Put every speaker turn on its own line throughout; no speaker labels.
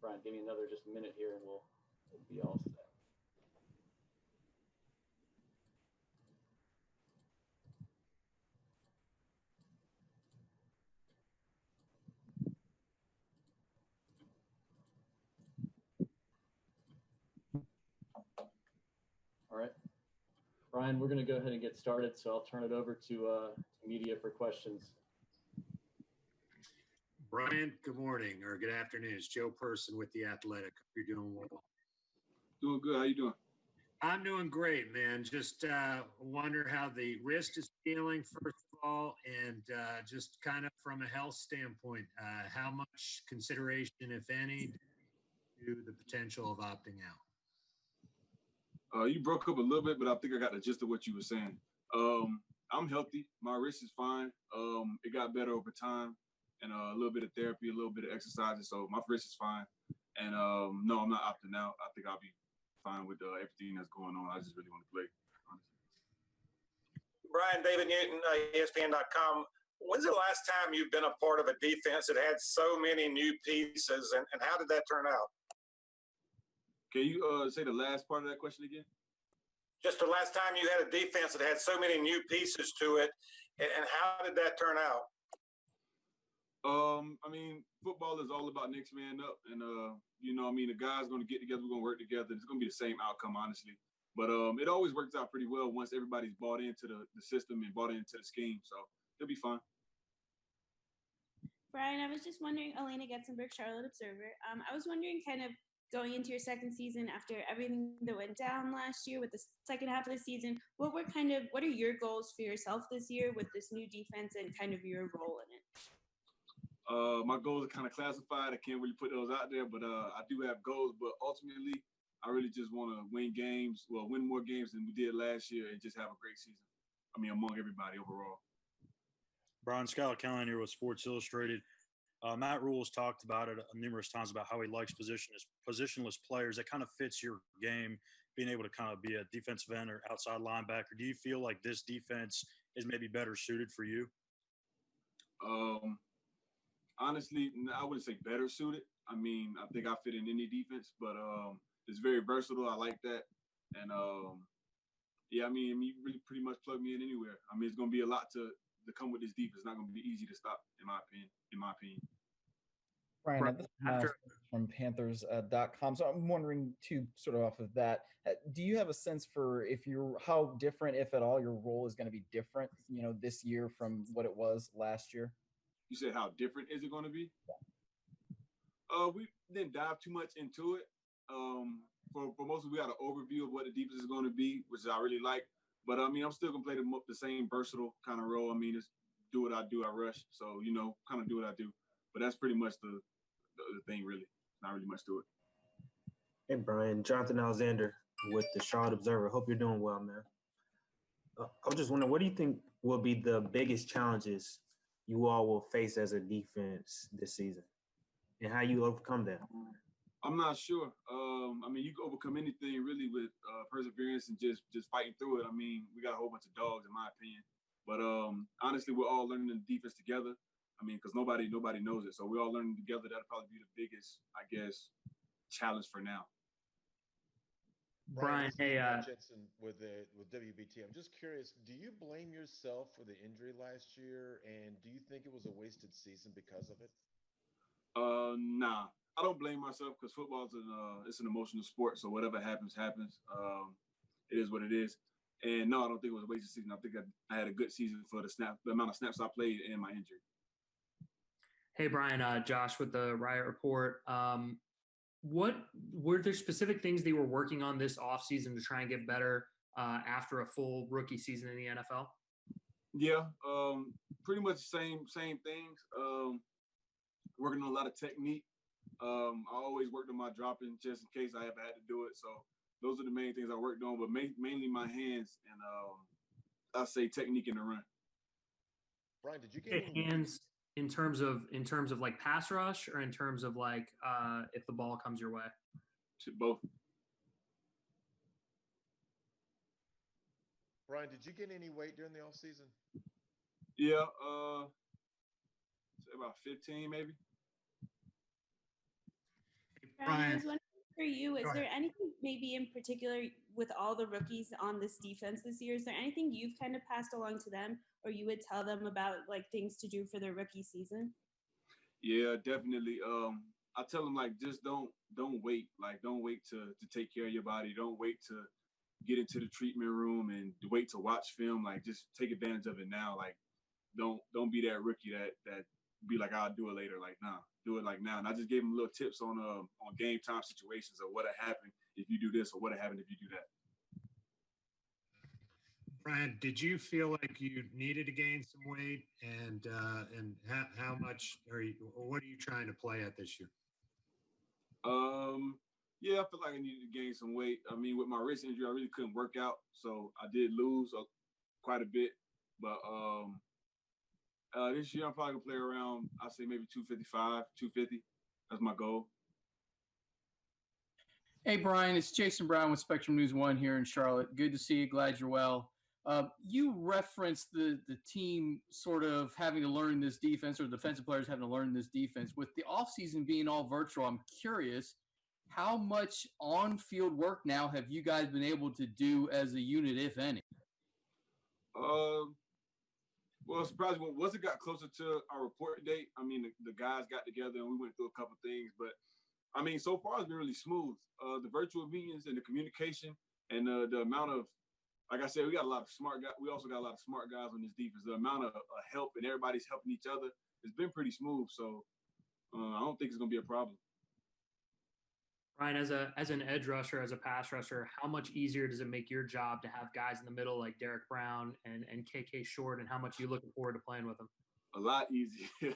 Brian, give me another just a minute here, and we'll be all set. All right, Brian, we're going to go ahead and get started, so I'll turn it over to media for questions.
Brian, good morning or good afternoon. It's Joe Person with The Athletic. Hope you're doing well.
Doing good. How you doing?
I'm doing great, man. Just wonder how the wrist is feeling, first of all, and just kind of from a health standpoint, how much consideration, if any, to the potential of opting out?
You broke up a little bit, but I think I got the gist of what you were saying. I'm healthy. My wrist is fine. It got better over time, and a little bit of therapy, a little bit of exercises. So my wrist is fine. And no, I'm not opting out. I think I'll be fine with everything that's going on. I just really want to play, honestly.
Brian, David Newton, ESPN.com. When's the last time you've been a part of a defense that had so many new pieces, and how did that turn out?
Can you say the last part of that question again?
Just the last time you had a defense that had so many new pieces to it, and how did that turn out?
I mean, football is all about next man up, and the guys going to get together, we're going to work together. It's going to be the same outcome, honestly. But it always works out pretty well once everybody's bought into the system and bought into the scheme. So it'll be fine.
Brian, I was just wondering, Elena Getzenberg, Charlotte Observer. I was wondering, kind of going into your second season after everything that went down last year with the second half of the season, what are your goals for yourself this year with this new defense and kind of your role in it?
My goals are kind of classified. I can't really put those out there, but I do have goals. But ultimately, I really just want to win more games than we did last year and just have a great season. I mean, among everybody overall.
Brian, Skylar Callahan here with Sports Illustrated. Matt Rule has talked about it numerous times about how he likes positionless players. That kind of fits your game, being able to kind of be a defensive end or outside linebacker. Do you feel like this defense is maybe better suited for you?
Honestly, I wouldn't say better suited. I mean, I think I fit in any defense, but it's very versatile. I like that. And, you really pretty much plug me in anywhere. I mean, it's going to be a lot to come with this defense. It's not going to be easy to stop, in my opinion.
Brian, this is from Panthers.com. So I'm wondering, too, sort of off of that, do you have a sense for how different, if at all, your role is going to be different, this year from what it was last year?
You said how different is it going to be? We didn't dive too much into it. For most of we got an overview of what the defense is going to be, which I really like. But, I'm still going to play the same versatile kind of role. It's do what I do, I rush. So, kind of do what I do. But that's pretty much the thing, really. Not really much to it.
Hey, Brian. Jonathan Alexander with the Charlotte Observer. Hope you're doing well, man. I was just wondering, what do you think will be the biggest challenges you all will face as a defense this season, and how you overcome that?
I'm not sure. You can overcome anything really with perseverance and just fighting through it. We got a whole bunch of dogs, in my opinion. But honestly, we're all learning the defense together. Because nobody knows it. So we're all learning together. That'll probably be the biggest, I guess, challenge for now.
Brian, hey, Jensen with WBT. I'm just curious, do you blame yourself for the injury last year, and do you think it was a wasted season because of it?
Nah, I don't blame myself because football is an emotional sport. So whatever happens. It is what it is. And no, I don't think it was a wasted season. I think I had a good season for the amount of snaps I played and my injury.
Hey, Brian, Josh with the Riot Report. What were there specific things they were working on this offseason to try and get better after a full rookie season in the NFL?
Yeah, pretty much the same things. Working on a lot of technique. I always worked on my dropping just in case I ever had to do it. So those are the main things I worked on, but mainly my hands and I say technique in the run.
Brian, did you get any
hands in terms of like pass rush, or in terms of like if the ball comes your way?
To both.
Brian, did you get any weight during the offseason?
Yeah, say about 15 maybe.
Hey,
Brian, I was
Brian.
wondering for you, is
Go
there
ahead.
anything maybe in particular with all the rookies on this defense this year? Is there anything you've kind of passed along to them or you would tell them about like things to do for their rookie season?
Yeah, definitely. I tell them like just don't wait. Like don't wait to take care of your body. Don't wait to get into the treatment room and wait to watch film. Like just take advantage of it now. Like don't be that rookie that be like I'll do it later. Like nah, do it like now. And I just gave them little tips on game time situations of what happened if you do this or what happened if you do that.
Brian, did you feel like you needed to gain some weight, and how much are you? What are you trying to play at this year?
Yeah, I feel like I needed to gain some weight. I mean, with my wrist injury, I really couldn't work out, so I did lose quite a bit. But this year, I'm probably gonna play around. I say maybe 255, 250. That's my goal.
Hey, Brian, it's Jason Brown with Spectrum News One here in Charlotte. Good to see you. Glad you're well. You referenced the team sort of having to learn this defense, or defensive players having to learn this defense. With the offseason being all virtual, I'm curious, how much on-field work now have you guys been able to do as a unit, if any?
Well, surprisingly, once it got closer to our report date, I mean, the guys got together and we went through a couple things. But, I mean, so far it's been really smooth. The virtual meetings and the communication and the amount of, like I said, we got a lot of smart guys. We also got a lot of smart guys on this defense. The amount of help and everybody's helping each other has been pretty smooth. So I don't think it's going to be a problem.
Ryan, as an edge rusher, as a pass rusher, how much easier does it make your job to have guys in the middle like Derek Brown and KK Short, and how much are you looking forward to playing with them?
A lot easier.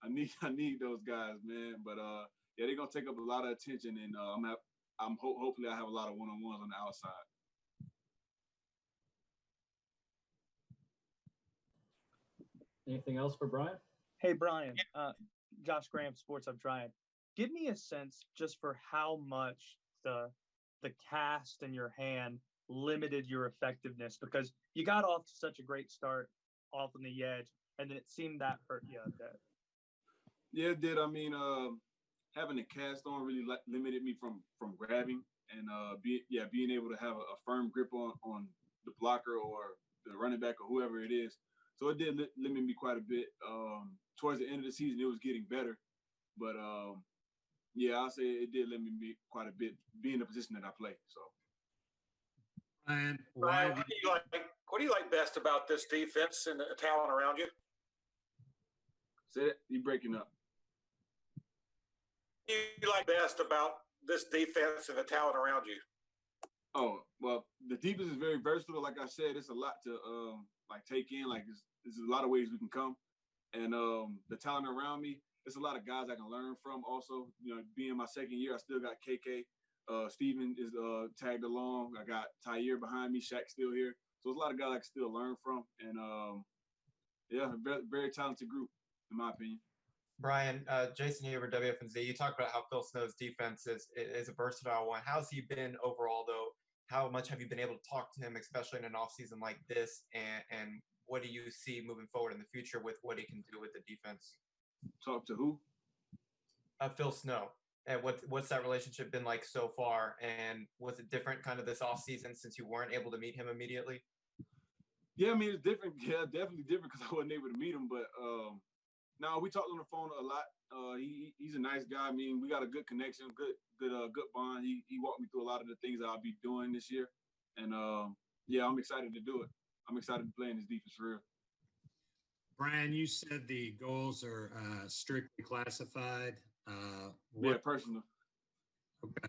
I need those guys, man. But yeah, they're gonna take up a lot of attention, and hopefully I have a lot of one-on-ones on the outside.
Anything else for Brian?
Hey, Brian, Josh Graham, Sports Hub Triad. Give me a sense just for how much the cast in your hand limited your effectiveness, because you got off to such a great start off on the edge, and then it seemed that hurt you a bit.
Yeah, it did. I mean, having a cast on really limited me from grabbing and being able to have a firm grip on the blocker or the running back or whoever it is. So it did limit me quite a bit. Towards the end of the season, it was getting better, but yeah, I'll say it did limit me quite a bit, being in the position that I play. So,
Brian,
what do you like best about this defense and the talent around you?
Say that, you breaking up.
What do you like best about this defense and the talent around you?
Oh, well, the defense is very versatile. Like I said, it's a lot to take in. Like there's a lot of ways we can come, and the talent around me. There's a lot of guys I can learn from. Also, you know, being my second year, I still got KK. Steven is tagged along. I got Tyre behind me. Shaq's still here. So there's a lot of guys I can still learn from. And yeah, very, very talented group, in my opinion.
Brian, Jason here with WFNZ. You talked about how Phil Snow's defense is a versatile one. How's he been overall, though? How much have you been able to talk to him, especially in an offseason like this? And what do you see moving forward in the future with what he can do with the defense?
Talk to who?
Phil Snow. And what's that relationship been like so far? And was it different kind of this offseason since you weren't able to meet him immediately?
Yeah, I mean, it's different. Yeah, definitely different because I wasn't able to meet him. But no, we talked on the phone a lot. He's a nice guy. I mean, we got a good connection, good bond. He walked me through a lot of the things that I'll be doing this year. And yeah, I'm excited to do it. I'm excited to play in this defense for real.
Brian, you said the goals are strictly classified.
Yeah, personal.
Okay.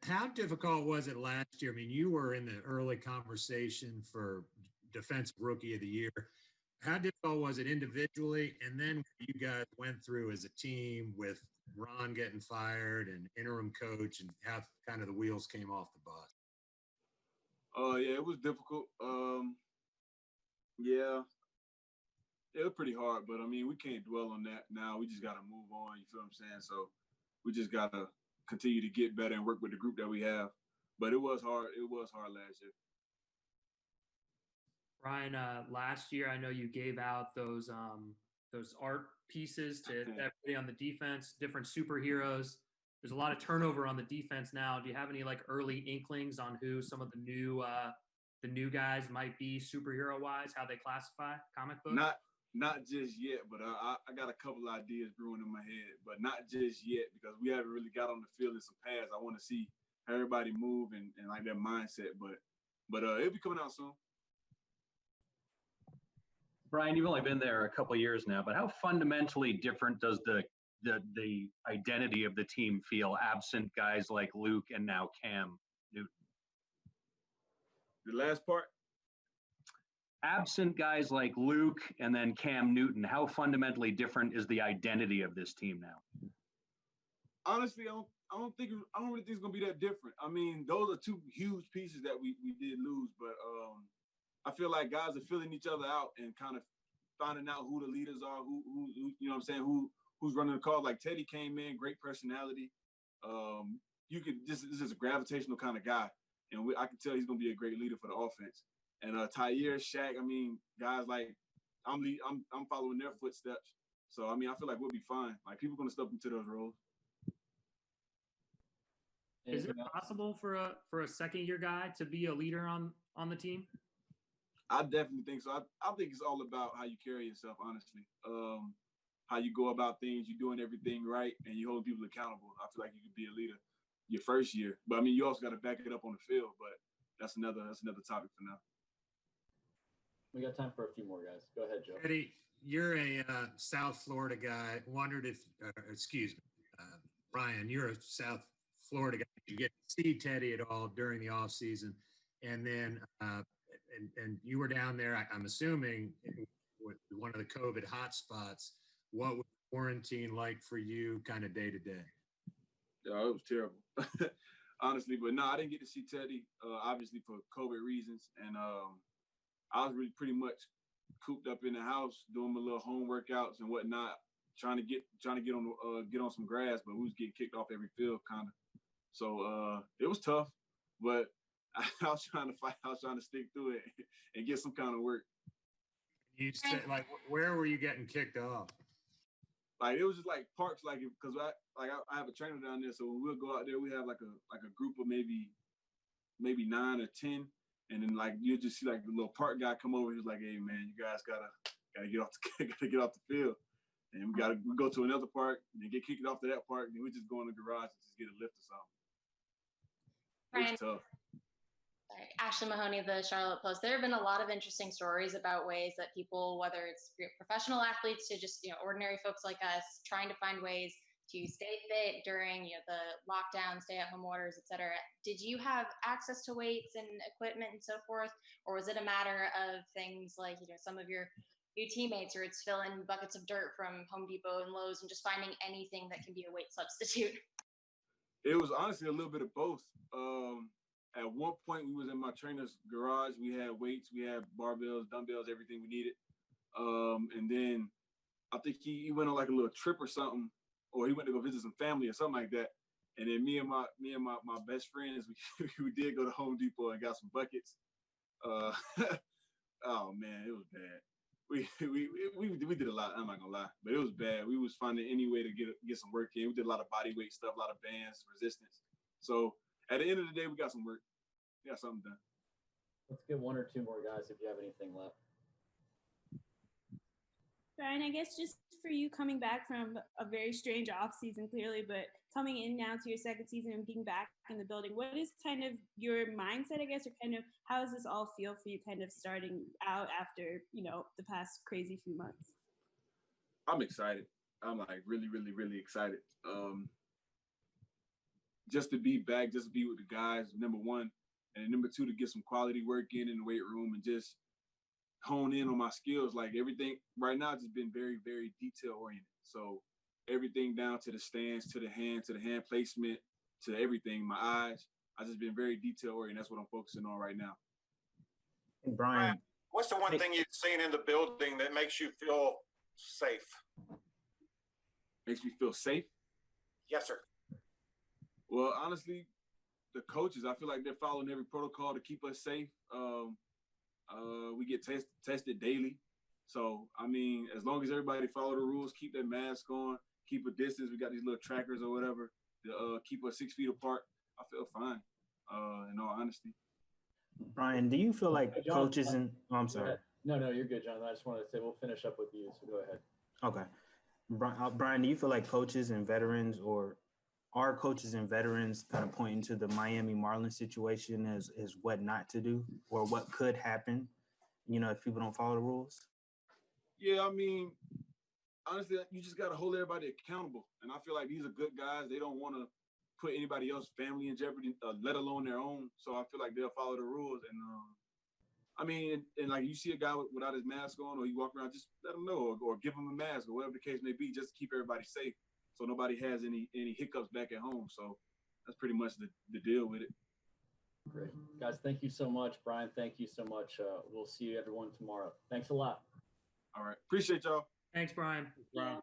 How difficult was it last year? I mean, you were in the early conversation for Defensive Rookie of the Year. How difficult was it individually? And then you guys went through as a team with Ron getting fired and interim coach, and how kind of the wheels came off the bus.
Yeah, it was difficult. Yeah. It was pretty hard, but I mean, we can't dwell on that now. We just got to move on. You feel what I'm saying? So we just got to continue to get better and work with the group that we have. But it was hard. It was hard last year.
Brian, last year I know you gave out those art pieces to everybody on the defense, different superheroes. there's a lot of turnover on the defense now. Do you have any like early inklings on who some of the new guys might be superhero wise? How they classify comic books?
Not just yet, but I got a couple ideas brewing in my head, but not just yet because we haven't really got on the field in some pads. I want to see how everybody move and like their mindset, but it'll be coming out soon.
Brian, you've only been there a couple of years now, but how fundamentally different does the identity of the team feel absent guys like Luke and now Cam Newton?
The last part?
Absent guys like Luke and then Cam Newton, how fundamentally different is the identity of this team now?
Honestly, I don't really think it's gonna be that different. I mean, those are two huge pieces that we did lose, but I feel like guys are filling each other out and kind of finding out who the leaders are, who you know what I'm saying, who's running the call. Like Teddy came in, great personality. This is a gravitational kind of guy, and I can tell he's gonna be a great leader for the offense. And Tyre, Shaq, I mean, guys like I'm following their footsteps. So I mean, I feel like we'll be fine. Like people are gonna step into those roles.
Is it possible for a second year guy to be a leader on the team?
I definitely think so. I think it's all about how you carry yourself, honestly. How you go about things, you're doing everything right, and you hold people accountable. I feel like you could be a leader your first year. But I mean, you also got to back it up on the field. But that's another topic for now.
We got time for a few more guys. Go ahead, Joe.
Eddie, you're a South Florida guy. Wondered if, Brian, you're a South Florida guy. Did you get to see Teddy at all during the off season? And then, and you were down there, I'm assuming, with one of the COVID hotspots. What was quarantine like for you kind of day to day?
Yeah, it was terrible. Honestly, but no, I didn't get to see Teddy, obviously for COVID reasons. And I was really pretty much cooped up in the house doing my little home workouts and whatnot, trying to get on some grass, but we was getting kicked off every field kind of. So it was tough, but I was trying to fight. I was trying to stick through it and get some kind of work.
You said, like, where were you getting kicked off?
Like it was just like parks, like because I have a trainer down there, so when we'll go out there, we have like a group of maybe 9 or 10, and then like you just see like the little park guy come over. He's like, "Hey man, you guys gotta get off the field," and we go to another park and then get kicked off to that park, and then we just go in the garage and just get a lift or something.
Brian,
it's tough.
Sorry, Ashley Mahoney, the Charlotte Post. There have been a lot of interesting stories about ways that people, whether it's professional athletes to just ordinary folks like us, trying to find ways to stay fit during the lockdown, stay-at-home orders, et cetera. Did you have access to weights and equipment and so forth, or was it a matter of things like some of your teammates, or it's filling buckets of dirt from Home Depot and Lowe's and just finding anything that can be a weight substitute?
It was honestly a little bit of both. At one point, we was in my trainer's garage. We had weights, we had barbells, dumbbells, everything we needed. And then I think he went on like a little trip or something, or he went to go visit some family or something like that. And then me and my best friends, we did go to Home Depot and got some buckets. Oh man, it was bad. We did a lot. I'm not gonna lie, but it was bad. We was finding any way to get some work in. We did a lot of body weight stuff, a lot of bands, resistance. So at the end of the day, we got some work. We got something done.
Let's get one or two more guys if you have anything left.
Brian, I guess just for you coming back from a very strange off season, clearly, but coming in now to your second season and being back in the building, what is kind of your mindset, I guess, or kind of how does this all feel for you kind of starting out after, the past crazy few months?
I'm excited. I'm like really, really, really excited. Just to be back, just to be with the guys, number one. And number two, to get some quality work in the weight room and just hone in on my skills. Like everything right now, just been very, very detail oriented. So everything down to the stance, to the hand placement, to everything, my eyes. I just been very detail oriented. That's what I'm focusing on right now.
And Brian,
what's the one thing you've seen in the building that makes you feel safe?
Makes me feel safe?
Yes, sir.
Well, honestly, the coaches, I feel like they're following every protocol to keep us safe. We get tested daily. So, I mean, as long as everybody follow the rules, keep their mask on, keep a distance, we got these little trackers or whatever, to keep us 6 feet apart, I feel fine. In all honesty.
Brian, do you feel like
Hey, John,
coaches and I'm sorry.
No, you're good, John. I just wanted to say we'll finish up with you, so go ahead.
Okay. Brian, do you feel like coaches and veterans, or are coaches and veterans kind of pointing to the Miami Marlins situation as what not to do or what could happen, if people don't follow the rules?
Yeah, I mean, honestly, you just got to hold everybody accountable. And I feel like these are good guys. They don't want to put anybody else's family in jeopardy, let alone their own. So I feel like they'll follow the rules. And I mean, and like you see a guy without his mask on, or you walk around, just let him know, or give him a mask, or whatever the case may be, just to keep everybody safe, so nobody has any hiccups back at home. So that's pretty much the deal with it.
Great, guys. Thank you so much, Brian. Thank you so much. We'll see everyone tomorrow. Thanks a lot.
All right, appreciate y'all.
Thanks, Brian.
Brian.